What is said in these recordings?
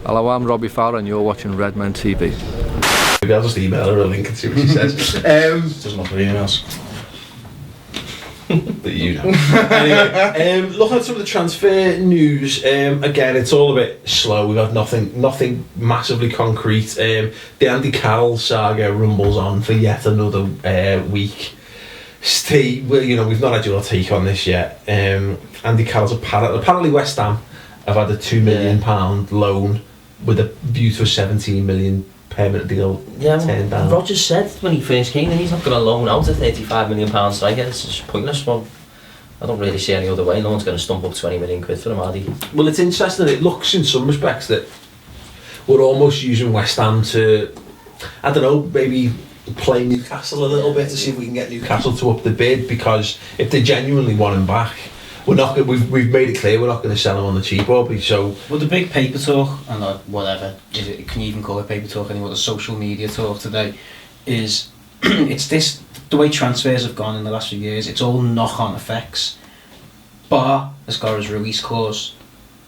Hello, I'm Robbie Fowler and you're watching Redmen TV. Maybe I'll just email her a link and see what she says. Doesn't offer emails. But you know. Anyway, looking at some of the transfer news, again, it's all a bit slow. We've got nothing massively concrete. The Andy Carroll saga rumbles on for yet another week. We've not had your take on this yet. Andy Carroll's apparently West Ham have had a £2 million loan with a view to a 17 million permanent deal turned down. Rodgers said when he first came that he's not going to loan out a £35 million striker. It's just pointless. Well, I don't really see any other way. No one's going to stump up 20 million quid for him, are they? Well, it's interesting. It looks in some respects that we're almost using West Ham to, I don't know, maybe play Newcastle a little bit to see if we can get Newcastle to up the bid, because if they genuinely want him back, we're not. We've made it clear we're not going to sell him on the cheap, Bobby. So, well, the big paper talk and whatever is it? Can you even call it paper talk anymore? The social media talk today is it's this the way transfers have gone in the last few years. It's all knock-on effects. Bar has got his release clause,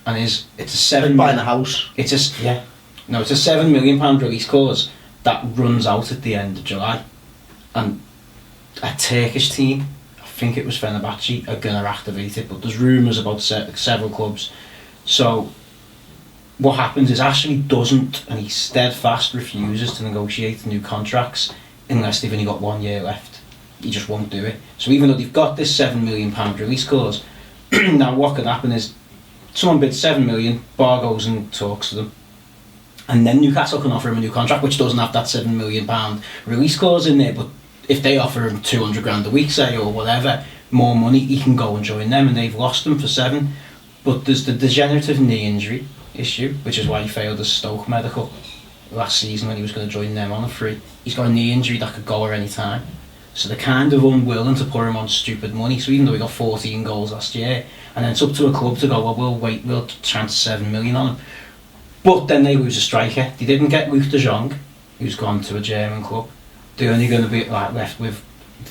and it's a buying a house. It's a £7 million release clause that runs out at the end of July, and a Turkish team, I think it was Fenerbahce, are going to activate it, but there's rumours about several clubs. So what happens is Ashley doesn't, and he steadfast refuses to negotiate new contracts unless they've only got 1 year left. He just won't do it. So even though they've got this £7 million release clause, now what can happen is someone bids 7 million, Bar goes and talks to them, and then Newcastle can offer him a new contract which doesn't have that £7 million release clause in there, but if they offer him 200 grand a week, say, or whatever, more money, he can go and join them, and they've lost him for 7. But there's the degenerative knee injury issue, which is why he failed his Stoke medical last season when he was going to join them on a free. He's got a knee injury that could go at any time, so they're kind of unwilling to put him on stupid money. So even though he got 14 goals last year, and then it's up to a club to go, well, we'll transfer 7 million on him. But then they lose a striker. They didn't get Luke de Jong, who's gone to a German club. They're only going to be left with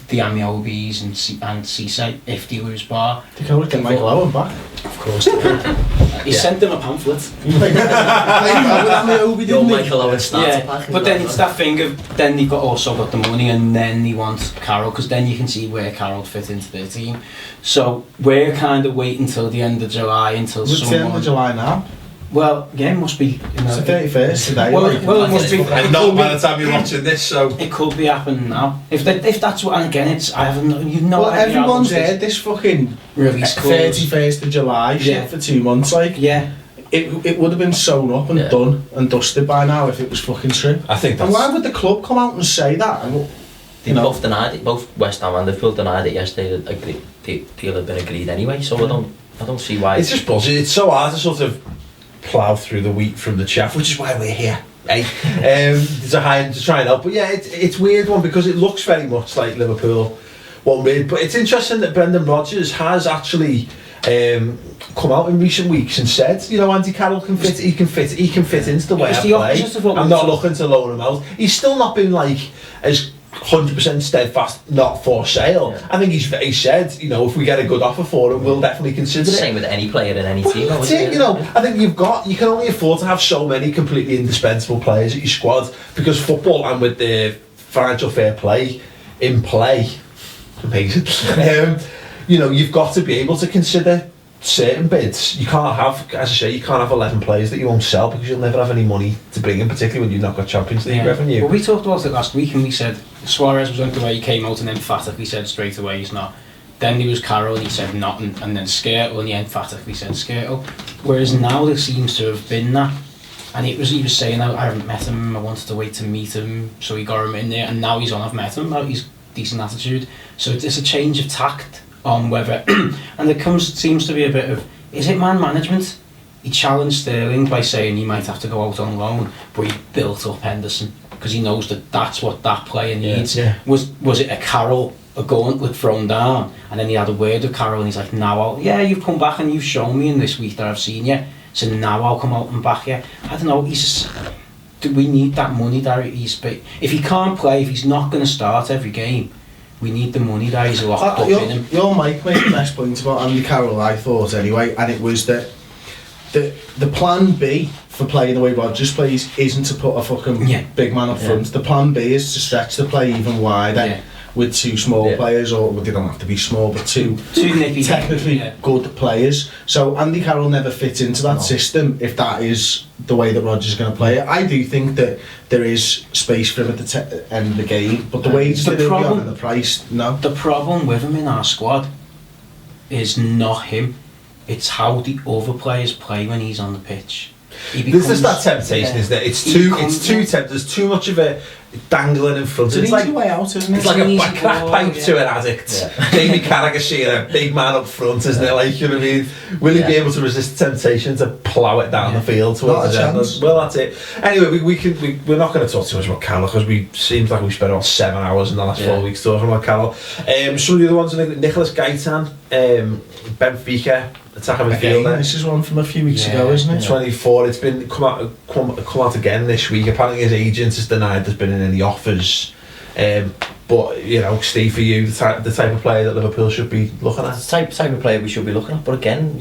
the Amiobis and Cisse if they lose Bar. They can get Michael Owen back. Of course they will. He sent them a pamphlet. Your Michael Owen starter pack. But then it's that thing of, then they've also got the money, and then they want Carroll, because then you can see where Carroll fit into their team. So we're kind of waiting until the end of July until someone... It's the end of July now. Well, yeah, it must be. It's the 31st today. Well, it must be. And not by the time you're watching this, so it could be happening now. If that's what, and again, it's I haven't. You've no idea. Well, everyone's heard this fucking release 31st of July shit for 2 months. Like, it would have been sewn up and done and dusted by now if it was fucking true. I think that's. And why would the club come out and say that? And, they both denied it. Both West Ham and Midfield denied it yesterday. The deal had been agreed anyway. So I don't see why. It's just bullshit. It's so hard to sort of plough through the wheat from the chaff, which is why we're here, to try and help. But yeah, it's a weird one because it looks very much like Liverpool won't read. But it's interesting that Brendan Rodgers has actually come out in recent weeks and said, Andy Carroll can fit. He can fit into the way I play. I'm not looking to loan him out. He's still not been like as 100% steadfast, not for sale. Yeah. I think he said, if we get a good offer for him, we'll definitely consider it. Same with any player in any team. That's it, I think you can only afford to have so many completely indispensable players at your squad, because football, and with the financial fair play in play, amazing. You've got to be able to consider certain bids. You can't have, as I say, 11 players that you won't sell, because you'll never have any money to bring in, particularly when you've not got Champions League revenue. Well, we talked about it last week, and we said Suarez was on the way, he came out and emphatically said straight away he's not. Then there was Carroll, and he said not, and then Skirtle, and he emphatically said Skirtle. Whereas now there seems to have been that, and he was saying, I haven't met him, I wanted to wait to meet him, so he got him in there, and now he's on, I've met him, now he's decent attitude. So it's a change of tact on whether and there seems to be a bit of, is it man management? He challenged Sterling by saying he might have to go out on loan, but he built up Henderson because he knows that's what that player needs. Was it a Carroll, a gauntlet thrown down, and then he had a word with Carroll and he's like, now you've come back and you've shown me in this week that I've seen you, so now I'll come out and back you. I don't know, do we need that money that if he can't play, if he's not going to start every game, we need the money that he's locked up in him. Your Mike made the best point about Andy Carroll, I thought anyway, and it was that the plan B for playing the way Rodgers plays isn't to put a fucking big man up front. The plan B is to stretch the play even wider with two small players, or they don't have to be small, but two technically good players. So Andy Carroll never fits into that system if that is the way that Rodgers is going to play it. I do think that there is space for him at the end of the game, but the wages that he'll be on and the price, no. The problem with him in our squad is not him. It's how the other players play when he's on the pitch. There's just that temptation, isn't it? It's too tempting. There's too much of a dangling in front. It's like a way out, isn't it? It's like a crack pipe to an addict. Jamie Carragher seeing a big man up front, isn't it? Like, you know what I mean? Will he be able to resist the temptation to plough it down the field towards the end? Well, that's it. Anyway, we're not going to talk too much about Carroll because seems like we spent about 7 hours in the last 4 weeks talking about Carroll. Some of the other ones are Nicholas Gaitan, Benfica. Attacking midfielder. This is one from a few weeks ago, isn't it? 24. It's been come out again this week. Apparently his agent has denied there's been any offers. But you know, Steve, for you, the type of player that Liverpool should be looking at. It's the type of player we should be looking at. But again,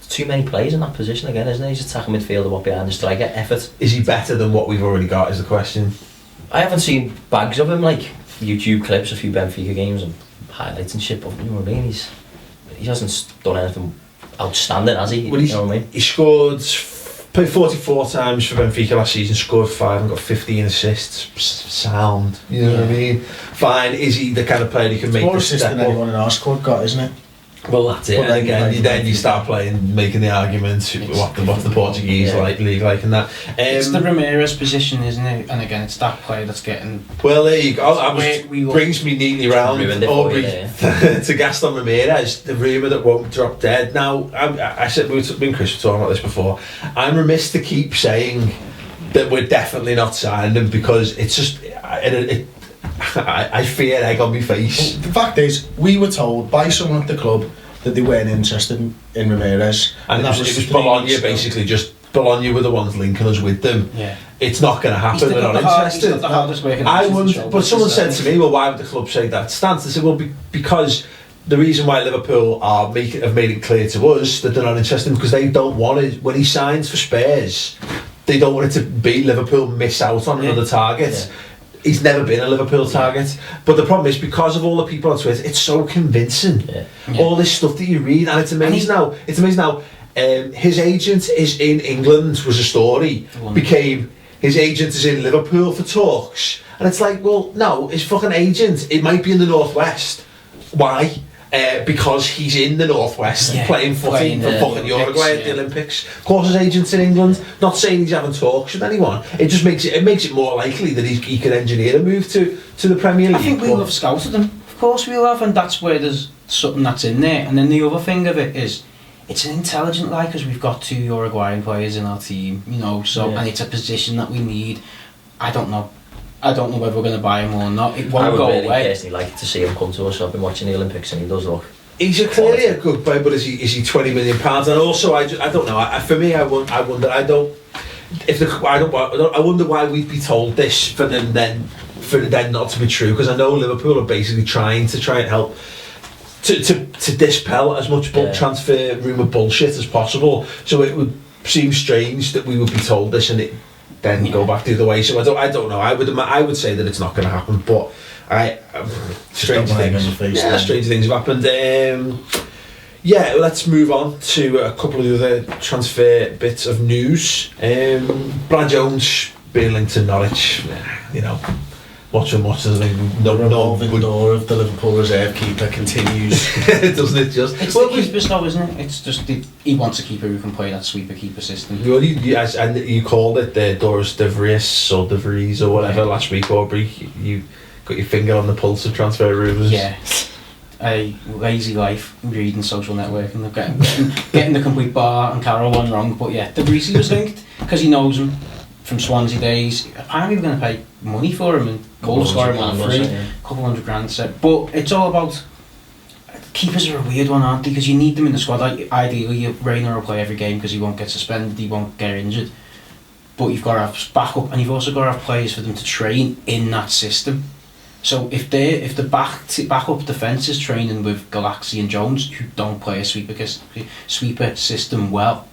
too many players in that position again, isn't he? He's attacking midfielder, what behind the striker, effort. Is he better than what we've already got? Is the question. I haven't seen bags of him, like YouTube clips, a few Benfica games and highlights and shit. But you know what I mean? He hasn't done anything outstanding, has he? Well, you know what I mean? He played 44 times for Benfica last season, scored 5 and got 15 assists. Sound, you know what I mean? Fine. Is he the kind of player who can make more the assists step than up? anyone in our squad got, isn't it? Well, that's it. But And again, then you start making the argument what's the Portuguese league like and that. It's the Ramirez position, isn't it? And again, it's that player that's getting. Well, there you go. Brings me neatly round to Gaston Ramirez, the rumour that won't drop dead. Now, I said me and Chris were talking about this before. I'm remiss to keep saying that we're definitely not signing him because it's just. I fear egg on my face. The fact is, we were told by someone at the club that they weren't interested in Ramirez, and it was Bologna basically. Just Bologna were the ones linking us with them. It's not going to happen. We're not interested. But someone said to me, "Well, why would the club say that stance?" I said, "Well, because the reason why Liverpool have made it clear to us that they're not interested because they don't want it when he signs for Spurs. They don't want it to be Liverpool miss out on another target." He's never been a Liverpool target, but the problem is because of all the people on Twitter, it's so convincing. All this stuff that you read, and it's amazing now. His agent is in England was a story. Became his agent is in Liverpool for talks, and it's like, well, no, his fucking agent. It might be in the Northwest. Why? Because he's in the Northwest playing footy for fucking Uruguay at the Olympics. Of course, his agent's in England. Not saying he's having talks with anyone. It just makes it more likely that he could engineer a move to the Premier League. I think we'll have scouted him. Of course we'll have, and that's where there's something that's in there. And then the other thing of it is, it's an intelligent lie because we've got 2 Uruguayan players in our team, you know. So and it's a position that we need. I don't know whether we're going to buy him or not. It won't go away. I would really personally like to see him come to us. I've been watching the Olympics and he does look. He's clearly a good player, but is he £20 million? And also, I don't know. For me, I wonder. I wonder why we'd be told this for them then not to be true. Because I know Liverpool are basically trying and help to dispel as much transfer rumour bullshit as possible. So it would seem strange that we would be told this and it then go back the other way. So I don't know. I would say that it's not going to happen, but strange things have happened. Let's move on to a couple of the other transfer bits of news. Brad Jones being linked to Norwich. You know, watch and watch. The revolving door of the Liverpool reserve keeper continues, doesn't it? Just it's the keepers though, isn't it? It's just he wants a keeper who can play that sweeper keeper system. Well, and you called it the dorus, vries or vries or whatever last week, Aubrey. You got your finger on the pulse of transfer rumours. Yeah, a lazy life reading social networking of getting the complete bar and Carroll one wrong. But yeah, the Vries was linked because he knows him from Swansea days. Apparently we're going to pay money for him and goals for him on free, a couple $100,000. But it's all about keepers are a weird one, aren't they? Because you need them in the squad. Ideally, Reina will play every game because he won't get suspended, he won't get injured. But you've got to have backup, and you've also got to have players for them to train in that system. So if the backup defence is training with Galaxy and Jones, who don't play a sweeper system well,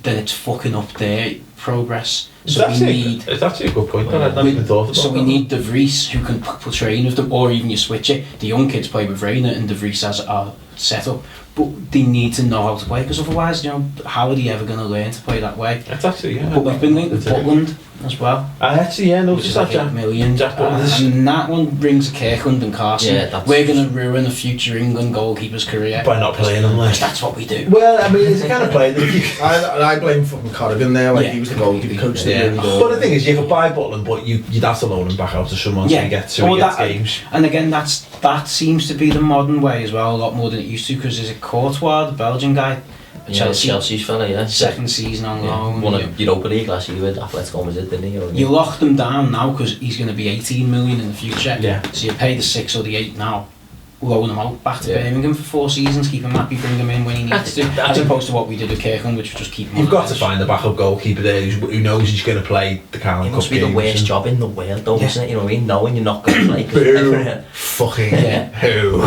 then it's fucking up their progress. It's So we actually, need. it's actually a good point. I've not even thought about So we that. need De Vries who can train with them, or even you switch it. The young kids play with Reina and De Vries as our setup, but they need to know how to play, because otherwise, how are they ever going to learn to play that way? It's actually, yeah. But we've been linked with Butland as well. I actually, yeah, Which noticed is that, like Jack. 8 million. Jack Butland. And that one rings a Kirkland and Carson. Yeah, that's- We're going to ruin a future England goalkeeper's career. By not playing them, like. Because that's what we do. Well, I mean, it's the kind of player that you... I blame fucking Corrigan there, like Yeah. he was the goalkeeper coach that Yeah. really good. But the thing is, you could buy Butland, but you'd have to loan him back out to someone to get to Well, he gets that- games. And again, that seems to be the modern way as well, a lot more than it used to, because there's a Courtois, the Belgian guy, Chelsea's fella, yeah. second season on loan. Won a Europa League last year with Atletico Madrid, didn't he? You locked him down now because he's going to be 18 million in the future. Yeah. So you pay the 6 or the 8 now, loan him out back to Yeah. Birmingham for 4 seasons, keep him happy, bring him in when he needs to, as opposed to what we did with Kirkland, which was just keep him You've on the got to bench. find a backup goalkeeper there who knows he's going to play the Carroll It Cup must be the games worst and- job in the world, though, Yeah. isn't it? You know what I mean? Knowing you're not going to play. Boo. Fucking Yeah. who?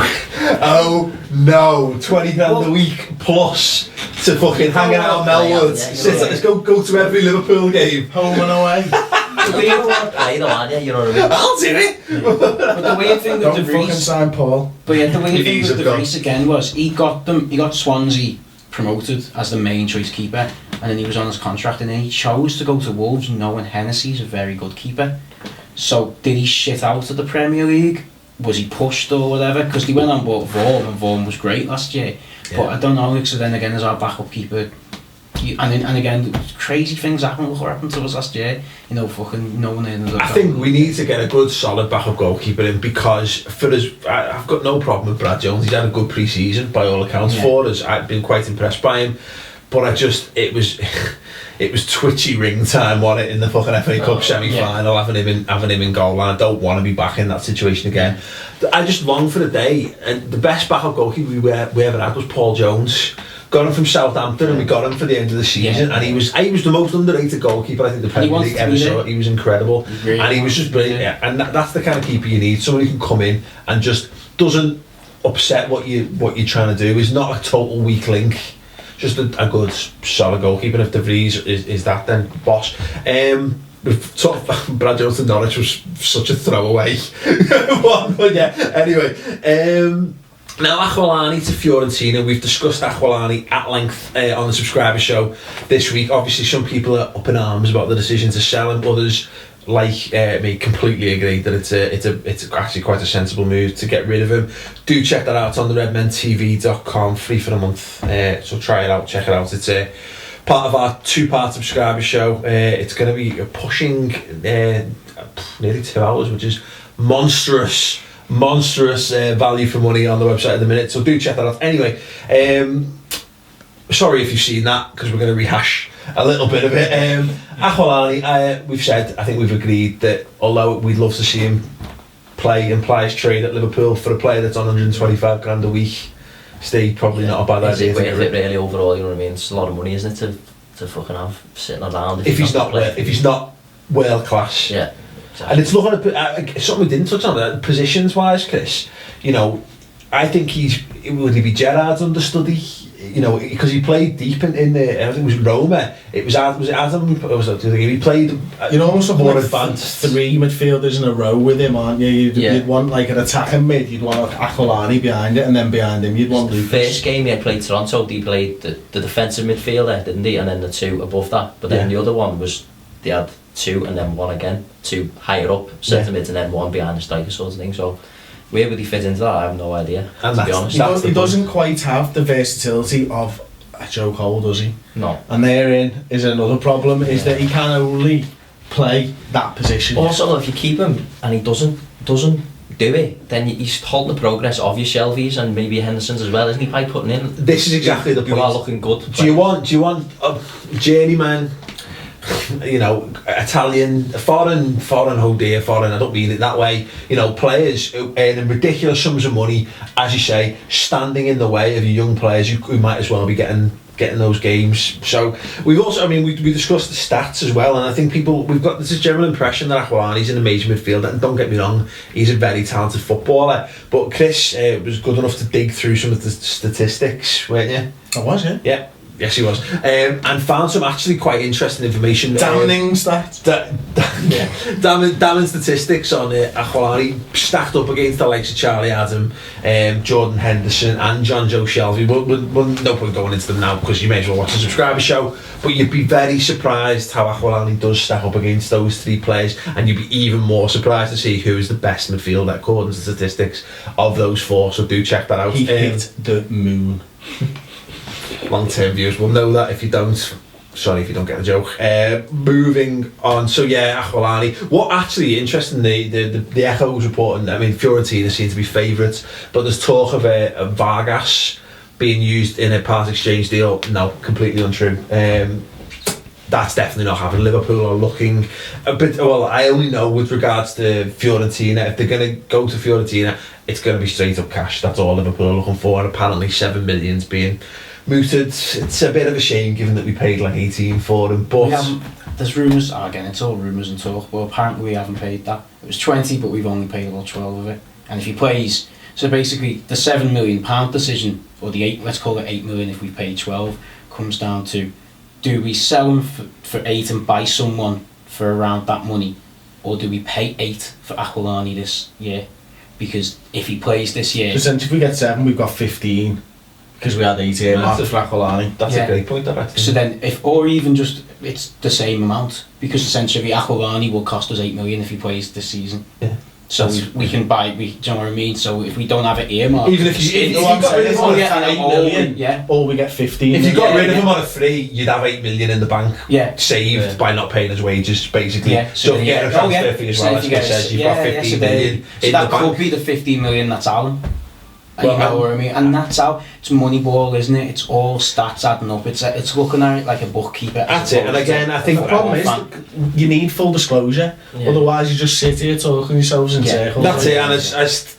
Oh no, 20 grand a Well- week plus to fucking hang out at Melwood. Yeah, Sit- yeah. Let's go to every Liverpool game. Home and away. You don't want to play though, aren't you? You know what I mean? I'll do it. But the weird thing with Don't De fucking Vries, sign Paul. but yeah, the weird thing He's with a De gun. Vries again was he got Swansea promoted as the main choice keeper, and then he was on his contract, and then he chose to go to Wolves knowing Hennessy's a very good keeper. So did he shit out of the Premier League? Was he pushed or whatever? Because he went on board Vaughan, and Vaughan was great last year. But I don't know, so then again as our backup keeper, and again crazy things happen. Look what happened to us last year. Fucking no one ended up. I think we need to get a good solid backup goalkeeper in, because for us, I've got no problem with Brad Jones. He's had a good pre-season by all accounts for us. I've been quite impressed by him, but it was twitchy ring time, wasn't it, in the fucking FA Cup semi-final, having him in goal, and I don't want to be back in that situation again. I just long for the day, and the best backup goalkeeper we ever had was Paul Jones. Got him from Southampton, and we got him for the end of the season, and he was the most underrated goalkeeper I think the Premier League ever saw. He was incredible, and he was just brilliant. Yeah. And that's the kind of keeper you need, someone who can come in and just doesn't upset what you're trying to do. He's not a total weak link, just a good solid goalkeeper. And if De Vries is that, then boss. We've talked about Brad Jones to Norwich was such a throwaway one, but yeah. Anyway. Now Aquilani to Fiorentina. We've discussed Aquilani at length on the subscriber show this week. Obviously some people are up in arms about the decision to sell him. Others, like me, completely agree that it's actually quite a sensible move to get rid of him. Do check that out on the redmentv.com, free for a month, so try it out, check it out. It's part of our 2-part subscriber show. It's going to be pushing nearly 2 hours, which is monstrous value for money on the website at the minute, so do check that out. Anyway, sorry if you've seen that, because we're going to rehash a little bit of it. Aquilani, I think we've agreed that although we'd love to see him play and ply his trade at Liverpool, for a player that's on 125 grand a week, Steve, probably not a bad idea. It's worth it really overall, you know what I mean? It's a lot of money, isn't it, to fucking have sitting around if he's not world class. Yeah. And it's looking at something we didn't touch on, positions wise, Chris. I think would he be Gerrard's understudy? Because he played deep in the, I think it was Roma. Was it Adam? He played. You'd almost have more like advanced 3 midfielders in a row with him, aren't you? You'd want like an attacking mid. You'd want like Aquilani behind it, and then behind him you'd want Lucas. First game he played Toronto, he played the defensive midfielder, didn't he? And then the 2 above that. But then the other one was they had 2 and then 1 again, 2 higher up, centre mids, and then 1 behind the striker sort of thing. So where would he fit into that? I have no idea, to be honest. He doesn't quite have the versatility of a Joe Cole, does he? No. And therein is another problem, is that he can only play that position. Also, if you keep him and he doesn't do it, then he's halting the progress of your Shelby's and maybe Henderson's as well, isn't he? By putting in, This is exactly the point. You are looking good. Do you want a journeyman, Italian, foreign, I don't mean it that way, players who earn ridiculous sums of money, as you say, standing in the way of your young players who might as well be getting those games. So we've also, we discussed the stats as well, and I think we've got this general impression that Aquilani's an amazing midfielder, and don't get me wrong, he's a very talented footballer, but Chris was good enough to dig through some of the statistics, weren't you? I was, yeah. Yeah. Yes, he was. And found some actually quite interesting information. Damning stats. Damning statistics on Aquilani, stacked up against the likes of Charlie Adam, Jordan Henderson and John Joe Shelby. We'll no point going into them now because you may as well watch the subscriber show, but you'd be very surprised how Aquilani does stack up against those three players, and you'd be even more surprised to see who is the best midfielder according to statistics of those four, so do check that out. He hit the moon. Long-term viewers will know that. If you don't, sorry if you don't get the joke. Moving on, so yeah, Aquilani. What actually interesting, the Echo's reporting, I mean, Fiorentina seem to be favourites, but there's talk of a Vargas being used in a part exchange deal. No, completely untrue. That's definitely not happening. Liverpool are looking a bit, well, I only know with regards to Fiorentina, if they're going to go to Fiorentina, it's going to be straight up cash. That's all Liverpool are looking for, and apparently 7 million's being mooted. It's a bit of a shame given that we paid like 18 for him, but there's rumours, again it's all rumours and talk, but apparently we haven't paid that. It was 20, but we've only paid about 12 of it. And if he plays, so basically the £7 million decision, or the 8, let's call it 8 million if we pay 12, comes down to, do we sell him for 8 and buy someone for around that money, or do we pay 8 for Aquilani this year? Because if he plays this year, essentially if we get 7 we've got 15 because we had 8 here marked for Aquilani. That's a great point, that. So then, if, or even just, it's the same amount, because essentially Aquilani will cost us 8 million if he plays this season. Yeah. So we can buy, do you know what I mean? So if we don't have it earmarked, even if you got rid of him on a 8 million, or we get 15. If you got rid of him on a 3, you'd have 8 million in the bank, saved by not paying his wages, basically. Yeah. So if you get a transfer fee as well, as Chris says, you've got 15 million in the bank. So that could be the 15 million that's Alan. Well, you know what I mean? And that's how, it's Moneyball, isn't it? It's all stats adding up. It's looking at it like a bookkeeper. That's it. And again, I think the problem is you need full disclosure. Otherwise you just sit here talking yourselves in circles. That's it. And as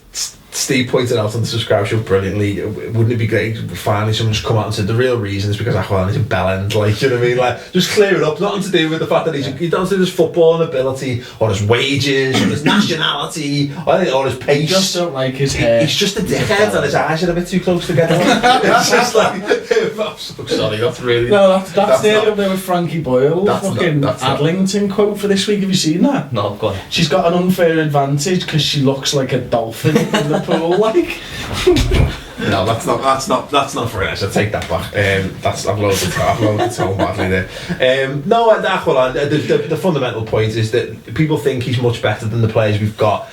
Steve pointed out on the subscribe show brilliantly, wouldn't it be great if finally someone just come out and said the real reason is because Aquilani's a bellend, like, you know what I mean? Like, just clear it up. Nothing to do with the fact that he don't do his footballing ability or his wages or his nationality or his pace. You just don't like his hair. He's just a dickhead and his eyes are a bit too close together. It's just like, I'm so sorry, that's really... No, that's nearly up there with Frankie Boyle. Fucking Adlington quote for this week. Have you seen that? No, go on. She's got an unfair advantage because she looks like a dolphin in the pool, like. No, that's not very nice. I take that back. I've loaded the tone badly there. No, at Aquilani, the fundamental point is that people think he's much better than the players we've got.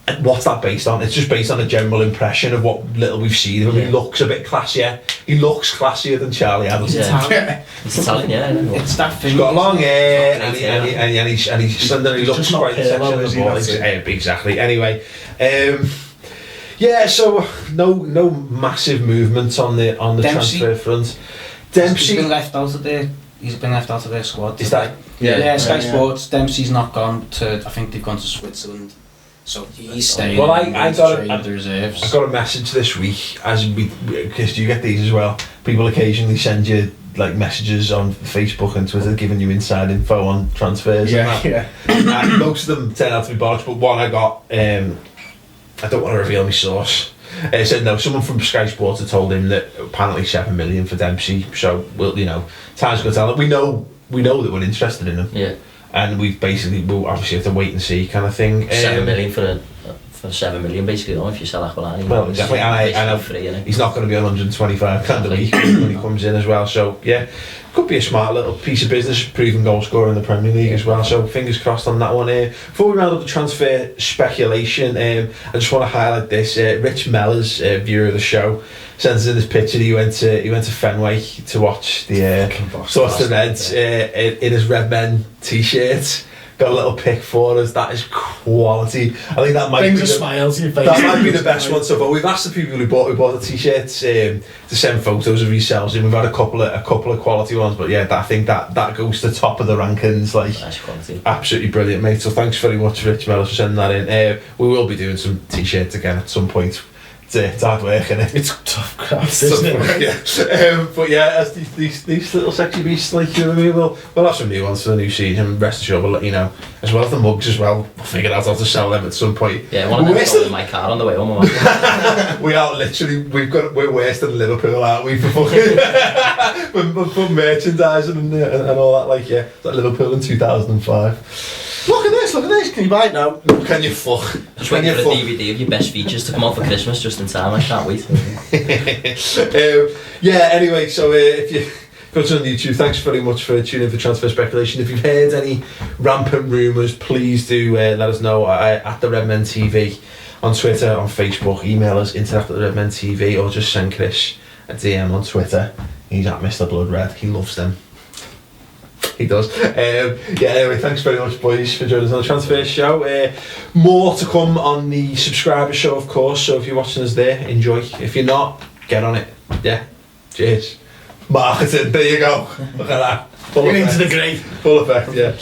And what's that based on? It's just based on a general impression of what little we've seen of him. He looks a bit classier. He looks classier than Charlie Adams. He's Italian. He's Italian, yeah. It's that thing. He's got long hair and he's slender. He looks quite sexual as well. Exactly. Anyway. Yeah, so no massive movements on the transfer front. Dempsey He's been left out of their squad. Is that? Yeah, Sky Sports. Dempsey's not gone to. I think they've gone to Switzerland. So he's staying. Well, I got the reserves. I got a message this week because you get these as well. People occasionally send you like messages on Facebook and Twitter giving you inside info on transfers. And most of them turn out to be bollocks, but one I got. I don't want to reveal my source. It said no, someone from Sky Sports had told him that apparently 7 million for Dempsey. So we'll, time's going to tell. We know that we're interested in him. Yeah. And we'll obviously have to wait and see, kind of thing. 7 million for 7 million, basically, though, if you sell Aquilani. Well, exactly. And free, he's not going to be on 125 grand a week when he comes in as well. So yeah, could be a smart little piece of business. Proven goal scorer in the Premier League as well. So fingers crossed on that one. Before we round up the transfer speculation, I just want to highlight this. Rich Mellors, viewer of the show, sends in this picture. He went to Fenway to watch the Sutton Reds in his Redmen t-shirt. Got a little pic for us. That is quality. I think that might brings a smile to your face. That might be the best one so far. We've asked the people who bought the t-shirts to send photos of themselves, and we've had a couple of quality ones. But yeah, I think that goes to the top of the rankings. Like, that's quality. Absolutely brilliant, mate. So thanks very much, Rich Mellors, for sending that in. We will be doing some t-shirts again at some point It's hard work, innit? It's tough craft, It's isn't tough it? work, yeah. But yeah, as these little sexy beasts, like, you know what I mean, we'll have some new ones for the new season. Rest assured, we'll let you know. As well as the mugs as well. We'll figure out how to sell them at some point. Yeah, one of them is in my car on the way home. We are literally, we're worse than Liverpool, aren't we, for fucking for merchandising and all that, like, yeah. It's like Liverpool in 2005. Look at this, can you buy it now? Can you fuck? Just waiting for a DVD of your best features to come out for Christmas just in time. I can't wait. Yeah, anyway, so if you go to on YouTube, thanks very much for tuning in for Transfer Speculation. If you've heard any rampant rumours, please do let us know at the Redmen TV on Twitter, on Facebook. Email us, interact at the Redmen TV, or just send Chris a DM on Twitter. He's at Mr. Blood Red. He loves them. He does. Yeah, anyway, thanks very much, boys, for joining us on the Transfer Show. More to come on the subscriber show, of course, so if you're watching us there, enjoy. If you're not, get on it. Yeah. Cheers. Marketing, there you go. Look at that. Full effect. Into the grave. Full effect, yeah.